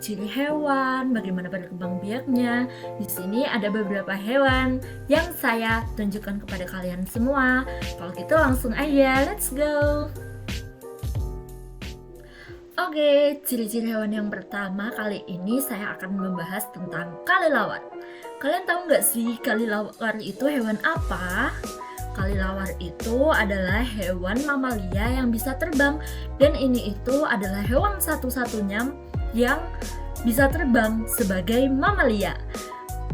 ciri-ciri hewan, bagaimana berkembang biaknya. Di sini ada beberapa hewan yang saya tunjukkan kepada kalian semua. Kalau gitu langsung aja, let's go. Oke, ciri-ciri hewan yang pertama kali ini saya akan membahas tentang kelelawar. Kalian tahu nggak sih kelelawar itu hewan apa? Kelelawar itu adalah hewan mamalia yang bisa terbang, dan ini itu adalah hewan satu-satunya yang bisa terbang sebagai mamalia.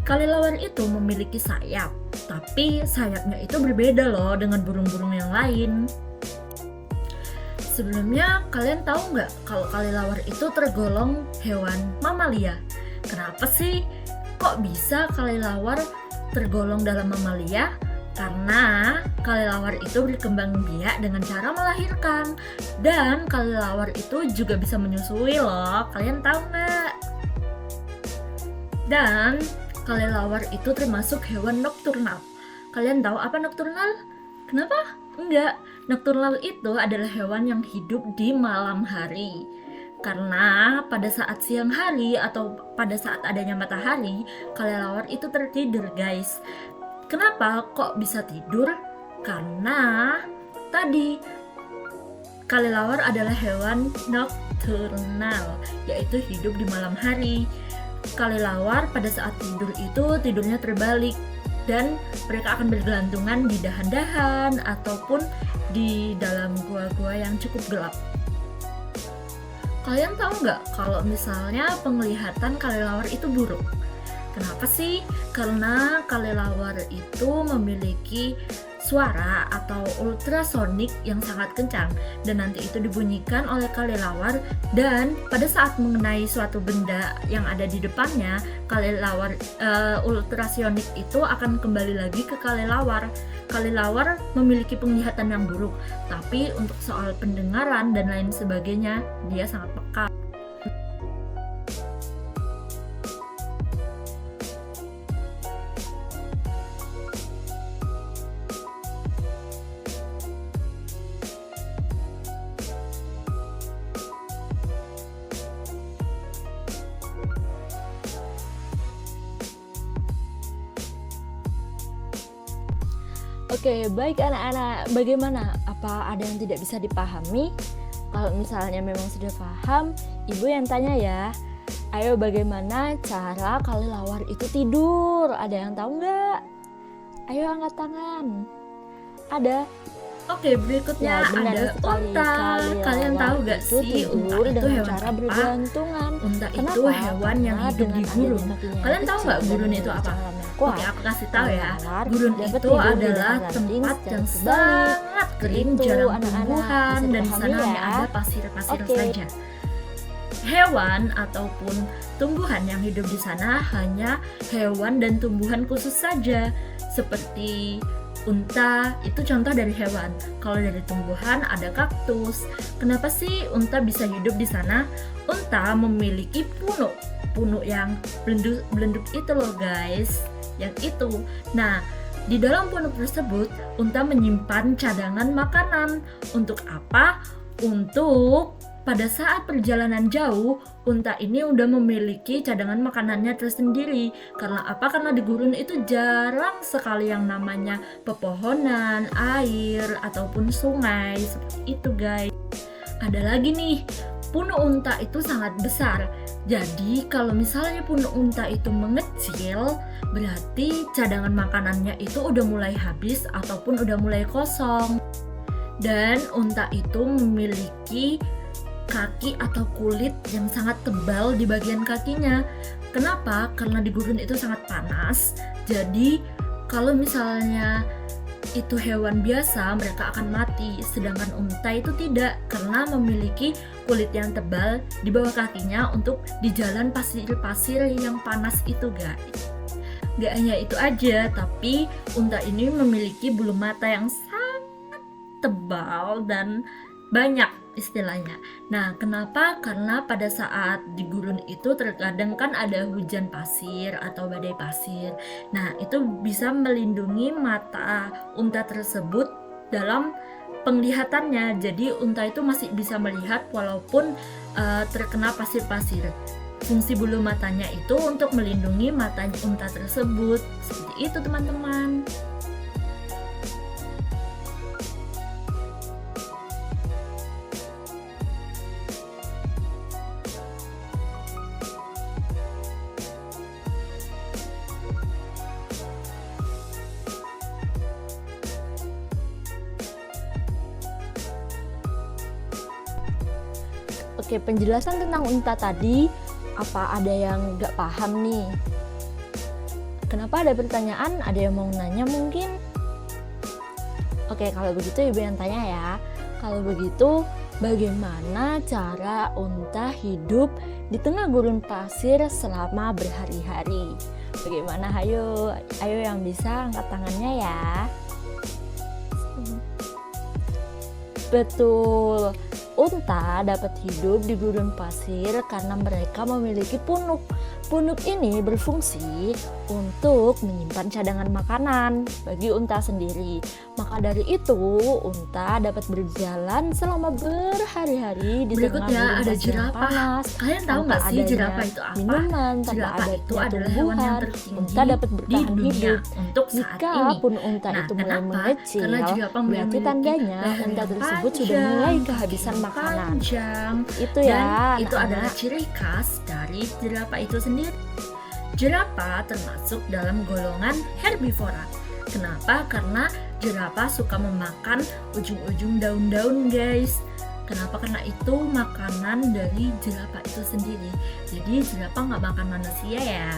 Kelelawar itu memiliki sayap, tapi sayapnya itu berbeda loh dengan burung-burung yang lain. Sebelumnya kalian tahu nggak kalau kelelawar itu tergolong hewan mamalia? Kenapa sih kok bisa kelelawar tergolong dalam mamalia? Karena kelelawar itu berkembang biak dengan cara melahirkan, dan kelelawar itu juga bisa menyusui loh. Kalian tahu nggak? Dan kelelawar itu termasuk hewan nokturnal. Kalian tahu apa nokturnal? Kenapa? Enggak. Nokturnal itu adalah hewan yang hidup di malam hari. Karena pada saat siang hari atau pada saat adanya matahari, kelelawar itu tertidur, guys. Kenapa kok bisa tidur? Karena tadi kelelawar adalah hewan nokturnal, yaitu hidup di malam hari. Kelelawar pada saat tidur itu tidurnya terbalik, dan mereka akan bergelantungan di dahan-dahan ataupun di dalam gua-gua yang cukup gelap. Kalian tahu nggak kalau misalnya penglihatan kelelawar itu buruk? Kenapa sih? Karena kelelawar itu memiliki suara atau ultrasonik yang sangat kencang, dan nanti itu dibunyikan oleh kelelawar, dan pada saat mengenai suatu benda yang ada di depannya, kelelawar ultrasonik itu akan kembali lagi ke kelelawar. Kelelawar memiliki penglihatan yang buruk, tapi untuk soal pendengaran dan lain sebagainya dia sangat peka. Oke, baik anak-anak, bagaimana? Apa ada yang tidak bisa dipahami? Kalau misalnya memang sudah paham, ibu yang tanya ya. Ayo, bagaimana cara kelelawar itu tidur? Ada yang tahu nggak? Ayo angkat tangan. Ada? Oke, berikutnya Ya, benar ada sekali. unta. Kalian tahu gak itu sih tidur unta itu dengan hewan cara apa? bergelantungan. Unta itu Kenapa? hewan yang Karena hidup di dengan gurun. adanya kakinya Kalian tahu kecil nggak dan gurun itu memiliki apa? cakram yang kuat, Oke, aku kasih tahu ya. kelelawar Gurun dapat itu tidur di adalah dahan ranting tempat secara yang terbalik. sangat kering, Itu, jarang anak-anak, tumbuhan, bisa dan di dipahami sana ya? hanya ada pasir-pasir Oke. saja. Hewan ataupun tumbuhan yang hidup di sana hanya hewan dan tumbuhan khusus saja, seperti unta itu contoh dari hewan. Kalau dari tumbuhan ada kaktus. Kenapa sih unta bisa hidup di sana? Unta memiliki punuk yang belenduk itu loh guys, yang itu. Nah, di dalam punuk tersebut unta menyimpan cadangan makanan. Untuk apa? Untuk pada saat perjalanan jauh, unta ini udah memiliki cadangan makanannya tersendiri. Karena apa? Karena di gurun itu jarang sekali yang namanya pepohonan, air, ataupun sungai. Seperti itu guys. Ada lagi nih, punuk unta itu sangat besar. Jadi kalau misalnya punuk unta itu mengecil, berarti cadangan makanannya itu udah mulai habis ataupun udah mulai kosong. Dan unta itu memiliki kaki atau kulit yang sangat tebal di bagian kakinya. Kenapa? Karena di gurun itu sangat panas. Jadi kalau misalnya itu hewan biasa, mereka akan mati. Sedangkan unta itu tidak, karena memiliki kulit yang tebal di bawah kakinya untuk di jalan pasir-pasir yang panas itu guys. Gak hanya itu aja, tapi unta ini memiliki bulu mata yang sangat tebal dan banyak istilahnya. Nah, kenapa? Karena pada saat di gurun itu terkadang kan ada hujan pasir atau badai pasir. Nah, itu bisa melindungi mata unta tersebut dalam penglihatannya. Jadi unta itu masih bisa melihat walaupun terkena pasir-pasir. Fungsi bulu matanya itu untuk melindungi mata unta tersebut. Seperti itu teman-teman. Oke, penjelasan tentang unta tadi, apa ada yang nggak paham nih? Kenapa ada pertanyaan? Ada yang mau nanya mungkin? Oke, kalau begitu ibu yang tanya ya. Kalau begitu, bagaimana cara unta hidup di tengah gurun pasir selama berhari-hari? Bagaimana? Ayo yang bisa angkat tangannya ya. Betul. Unta dapat hidup di gurun pasir karena mereka memiliki punuk. Punuk ini berfungsi untuk menyimpan cadangan makanan bagi unta sendiri. Maka dari itu, unta dapat berjalan selama berhari-hari di tengah Berikutnya gurun ada pasir yang jerapah. panas. Kalian tahu nggak sih jerapah itu apa? Minuman, tanpa Jerapah adanya itu adalah hewan yang tumbuhan, tertinggi unta dapat di bertahan dunia hidup. untuk saat Jika ini. pun unta Nah, itu mulai kenapa? mengecil, Karena jerapah berarti memiliki tandanya leher unta yang tersebut sudah panjang, mulai kaki kehabisan yang makanan. panjang. Itu Dan ya, itu anak-anak. adalah ciri khas dari jerapah itu sendiri. Jerapah termasuk dalam golongan herbivora. Kenapa? Karena jerapah suka memakan ujung-ujung daun-daun, guys. Kenapa? Karena itu makanan dari jerapah itu sendiri. Jadi jerapah nggak makan manusia ya.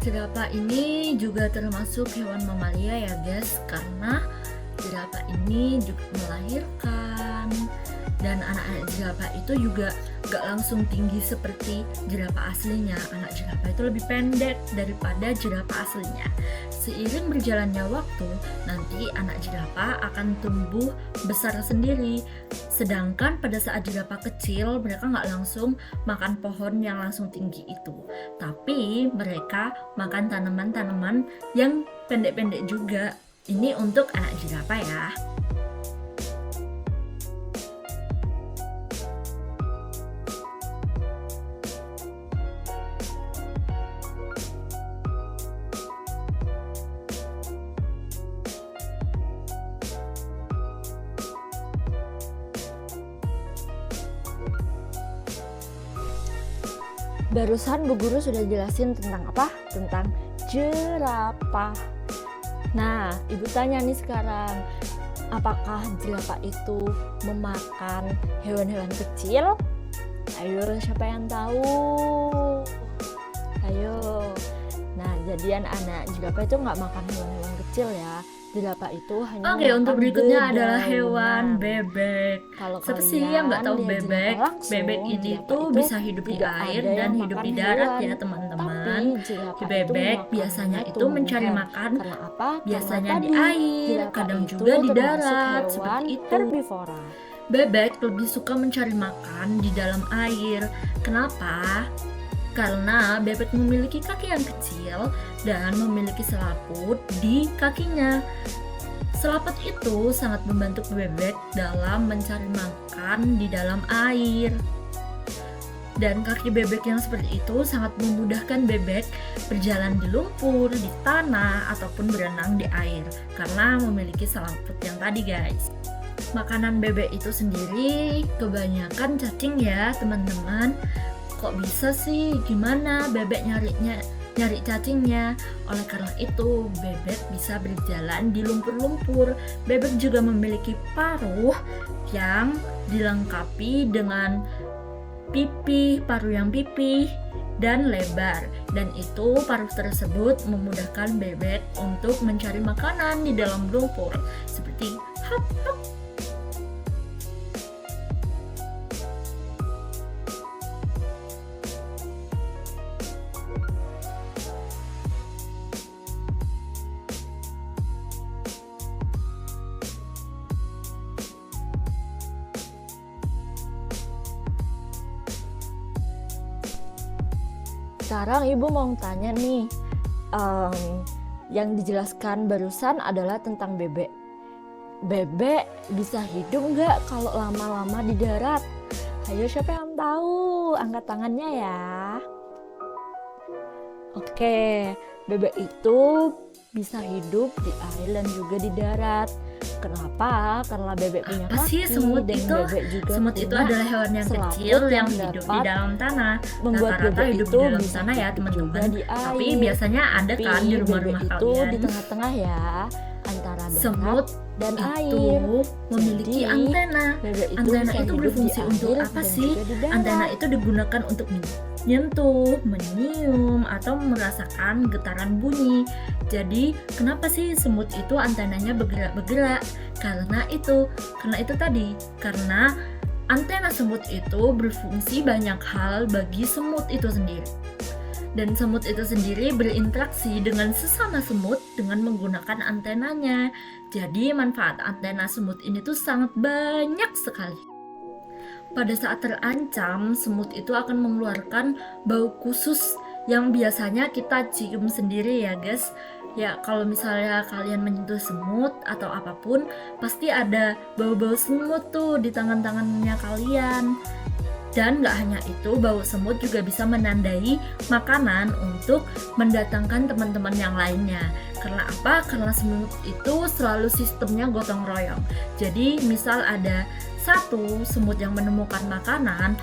Jerapah ini juga termasuk hewan mamalia ya guys, karena jerapah ini juga melahirkan. Dan anak-anak jerapah itu juga gak langsung tinggi seperti jerapah aslinya. Anak jerapah itu lebih pendek daripada jerapah aslinya. Seiring berjalannya waktu, nanti anak jerapah akan tumbuh besar sendiri. Sedangkan pada saat jerapah kecil, mereka gak langsung makan pohon yang langsung tinggi itu. Tapi mereka makan tanaman-tanaman yang pendek-pendek juga. Ini untuk anak jerapah ya. Barusan Bu Guru sudah jelasin tentang apa? Tentang jerapah. Nah, Ibu tanya nih sekarang, apakah jerapah itu memakan hewan-hewan kecil? Ayo, siapa yang tahu? Ayo. Nah, jadi anak jerapah itu nggak makan hewan-hewan kecil ya. Jerapah itu hanya Oke, untuk makan berikutnya adalah dedaunan. hewan bebek. Kalau Siapa sih kalian yang nggak tahu lihat bebek? jerapah langsung, Bebek ini jerapah tuh itu bisa hidup di tidak air ada dan yang hidup makan di darat hewan. ya teman-teman. Tapi jerapah itu Bebek makannya biasanya itu mencari tumbuhan. makan Karena apa? biasanya Karena di tadi air, jerapah kadang itu juga di termasuk darat, hewan seperti itu. herbivora. Bebek lebih suka mencari makan di dalam air. Kenapa? Karena bebek memiliki kaki yang kecil dan memiliki selaput di kakinya. Selaput itu sangat membantu bebek dalam mencari makan di dalam air. Dan kaki bebek yang seperti itu sangat memudahkan bebek berjalan di lumpur, di tanah, ataupun berenang di air karena memiliki selaput yang tadi guys. Makanan bebek itu sendiri kebanyakan cacing ya teman-teman. Kok bisa sih? Gimana bebek nyari cacingnya? Oleh karena itu bebek bisa berjalan di lumpur-lumpur. Bebek juga memiliki paruh yang dilengkapi dengan paruh yang pipih dan lebar, dan itu paruh tersebut memudahkan bebek untuk mencari makanan di dalam lumpur seperti hap hap. Sekarang Ibu mau tanya nih, yang dijelaskan barusan adalah tentang bebek. Bebek bisa hidup nggak kalau lama-lama di darat? Ayo, siapa yang tahu? Ayo angkat tangannya ya. Oke, bebek itu bisa hidup di air dan juga di darat. Kenapa? Karena bebek punya Apa sih kaki semut dan itu? bebek juga Semut itu punya adalah hewan yang selaput kecil yang yang hidup di dapat dalam tanah. membuat Rata-rata bebek hidup itu di dalam bisa tanah ya hidup teman-teman. juga di Tapi air. biasanya ada Tapi kan di bebek rumah-rumah itu di kalian. tengah-tengah ya, antara darat Semut dan itu air. memiliki Jadi, antena. bebek itu Antena bisa itu hidup berfungsi di untuk air apa dan sih? juga di darat. Antena itu digunakan untuk menyentuh, menyium, atau merasakan getaran bunyi. Jadi, kenapa sih semut itu antenanya bergerak-bergerak? Karena itu tadi, karena antena semut itu berfungsi banyak hal bagi semut itu sendiri. Dan semut itu sendiri berinteraksi dengan sesama semut dengan menggunakan antenanya. Jadi manfaat antena semut ini tuh sangat banyak sekali. Pada saat terancam, semut itu akan mengeluarkan bau khusus yang biasanya kita cium sendiri ya guys. Ya kalau misalnya kalian menyentuh semut atau apapun, pasti ada bau-bau semut tuh di tangan-tangannya kalian. Dan gak hanya itu, bau semut juga bisa menandai makanan untuk mendatangkan teman-teman yang lainnya. Karena apa? Karena semut itu selalu sistemnya gotong royong. Jadi misal ada satu semut yang menemukan makanan,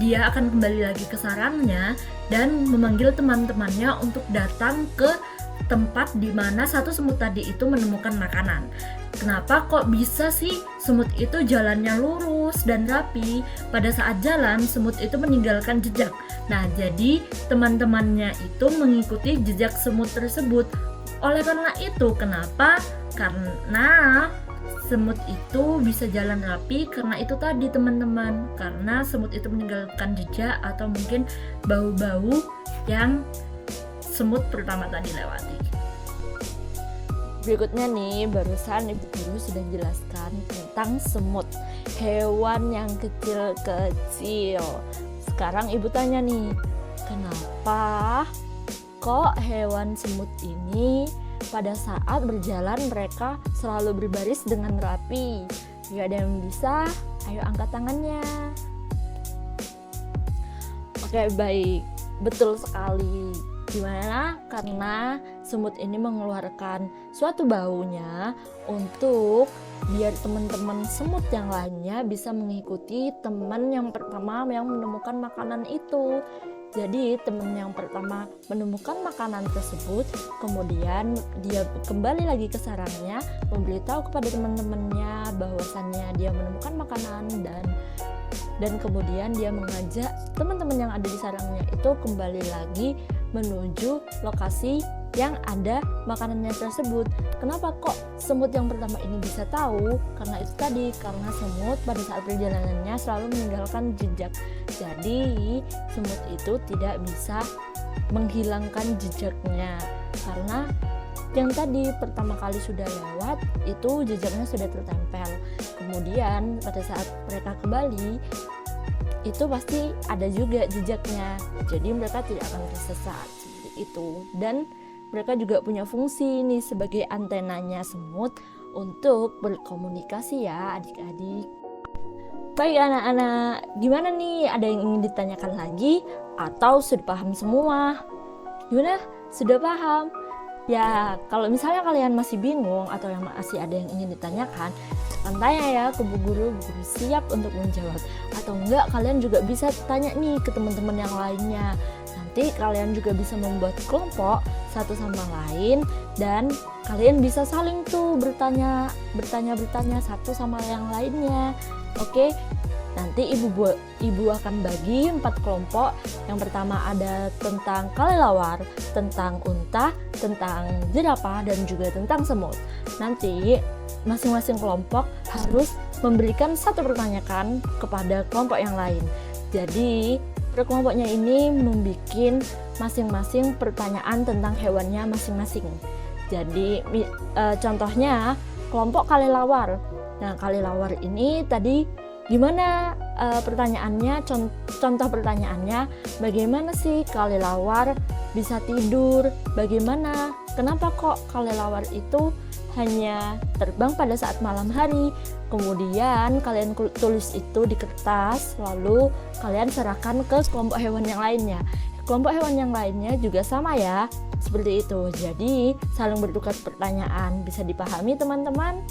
dia akan kembali lagi ke sarangnya dan memanggil teman-temannya untuk datang ke tempat di mana satu semut tadi itu menemukan makanan. Kenapa kok bisa sih semut itu jalannya lurus dan rapi? Pada saat jalan, semut itu meninggalkan jejak. Nah, jadi teman-temannya itu mengikuti jejak semut tersebut. Oleh karena itu, kenapa? Karena semut itu bisa jalan rapi karena itu tadi teman-teman. Karena semut itu meninggalkan jejak atau mungkin bau-bau yang semut pertama tadi lewati. Berikutnya nih, barusan Ibu Guru sudah jelaskan tentang semut, hewan yang kecil-kecil. Sekarang Ibu tanya nih, kenapa kok hewan semut ini pada saat berjalan mereka selalu berbaris dengan rapi? Gak ada yang bisa? Ayo angkat tangannya. Oke, baik. Betul sekali. Gimana? Karena semut ini mengeluarkan suatu baunya untuk biar teman-teman semut yang lainnya bisa mengikuti teman yang pertama yang menemukan makanan itu. Jadi teman yang pertama menemukan makanan tersebut, kemudian dia kembali lagi ke sarangnya, memberitahu kepada teman-temannya bahwasannya dia menemukan makanan dan kemudian dia mengajak teman-teman yang ada di sarangnya itu kembali lagi menuju lokasi yang ada makanannya tersebut. Kenapa kok semut yang pertama ini bisa tahu? Karena itu tadi, karena semut pada saat perjalanannya selalu meninggalkan jejak. Jadi semut itu tidak bisa menghilangkan jejaknya karena yang tadi pertama kali sudah lewat itu jejaknya sudah tertempel. Kemudian pada saat mereka kembali itu pasti ada juga jejaknya, jadi mereka tidak akan tersesat seperti itu. Dan mereka juga punya fungsi nih sebagai antenanya semut untuk berkomunikasi ya adik-adik. Baik anak-anak, gimana nih, ada yang ingin ditanyakan lagi atau sudah paham semua? Gimana? Sudah paham? Ya, kalau misalnya kalian masih bingung atau yang masih ada yang ingin ditanyakan, tanya ya ke Bu Guru siap untuk menjawab. Atau enggak, kalian juga bisa tanya nih ke teman-teman yang lainnya. Nanti kalian juga bisa membuat kelompok satu sama lain dan kalian bisa saling tuh bertanya satu sama yang lainnya. Oke? Nanti ibu akan bagi 4 kelompok. Yang pertama ada tentang kelelawar, tentang unta, tentang jerapah, dan juga tentang semut. Nanti masing-masing kelompok harus memberikan satu pertanyaan kepada kelompok yang lain. Jadi per kelompoknya ini membuat masing-masing pertanyaan tentang hewannya masing-masing. Jadi contohnya kelompok kelelawar. Nah, kelelawar ini tadi gimana pertanyaannya, contoh pertanyaannya, bagaimana sih kelelawar bisa tidur? Bagaimana? Kenapa kok kelelawar itu hanya terbang pada saat malam hari. Kemudian kalian tulis itu di kertas, lalu kalian serahkan ke kelompok hewan yang lainnya. Kelompok hewan yang lainnya juga sama ya, seperti itu. Jadi saling bertukar pertanyaan. Bisa dipahami teman-teman?